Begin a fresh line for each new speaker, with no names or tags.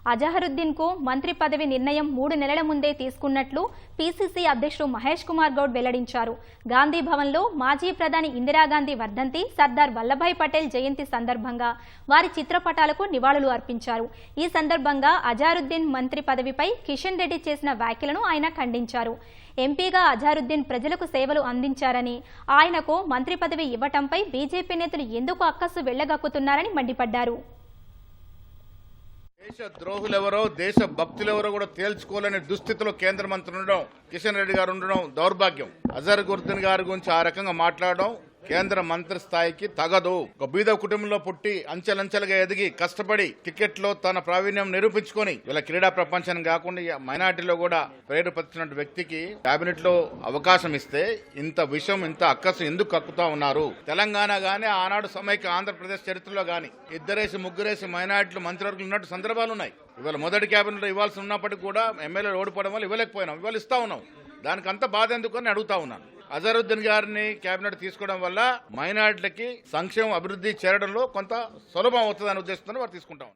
అజహరుద్దీన్ కు మంత్రి పదవి నిర్ణయం 3 నెలల ముందే తీసుకున్నట్లు పీసీసీ అధ్యక్షుడు మహేష్ కుమార్ గౌడ్ వెల్లడించారు. గాంధీ భవన్లో మాజీ ప్రధాని ఇందిరాగాంధీ వర్ధంతి, సర్దార్ వల్లభాయ్ పటేల్ జయంతి సందర్భంగా వారి చిత్రపటాలకు నివాళులు అర్పించారు. ఈ సందర్భంగా అజహరుద్దీన్ మంత్రి పదవిపై కిషన్ రెడ్డి చేసిన వ్యాఖ్యలను ఆయన ఖండించారు. ఎంపీగా అజహరుద్దీన్ ప్రజలకు సేవలు అందించారని, ఆయనకు మంత్రి పదవి ఇవ్వటంపై బీజేపీ నేతలు ఎందుకు అక్కసు వెళ్లగక్కుతున్నారని మండిపడ్డారు.
దేశ ద్రోహులెవరో దేశ భక్తులెవరో కూడా తేల్చుకోలేని దుస్థితిలో కేంద్ర మంత్రి ఉండడం, కిషన్ రెడ్డి గారు ఉండడం దౌర్భాగ్యం. అజహరుద్దీన్ గారి గురించి ఆ రకంగా మాట్లాడడం కేంద్ర మంత్రి స్థాయికి తగదు. ఒక బీద కుటుంబంలో పుట్టి అంచెలంచెలుగా ఎదిగి కష్టపడి క్రికెట్ లో తన ప్రావీణ్యం నిరూపించుకొని ఇలా క్రీడా ప్రపంచాన్ని కాకుండా మైనార్టీలో కూడా ప్రేరేపించిన వ్యక్తికి కేబినెట్ లో అవకాశం ఇస్తే ఇంత విషయం ఇంత అక్కసు ఎందుకు కక్కుతా ఉన్నారు? తెలంగాణ గానీ ఆనాడు సమైక్య ఆంధ్రప్రదేశ్ చరిత్రలో గానీ 2 ముగ్గురేసి మైనార్టీలు మంత్రివర్గులు ఉన్నట్టు సందర్భాలు ఉన్నాయి. ఇవాళ మొదటి కేబినెట్ లో ఇవ్వాల్సి ఉన్నప్పటికీ కూడా ఎమ్మెల్యేలు ఓడిపోవడం వల్ల ఇవ్వలేకపోయినాం. ఇవాళ ఇస్తా ఉన్నాం. దానికి అంత బాధ ఎందుకు అని అడుగుతా ఉన్నాను. అజహరుద్దీన్ గారిని కేబినెట్ తీసుకోవడం వల్ల మైనార్టీలకి సంక్షేమం అభివృద్ధి చేరడంలో కొంత సులభం అవుతుందనే ఉద్దేశంతో వారు తీసుకుంటాం.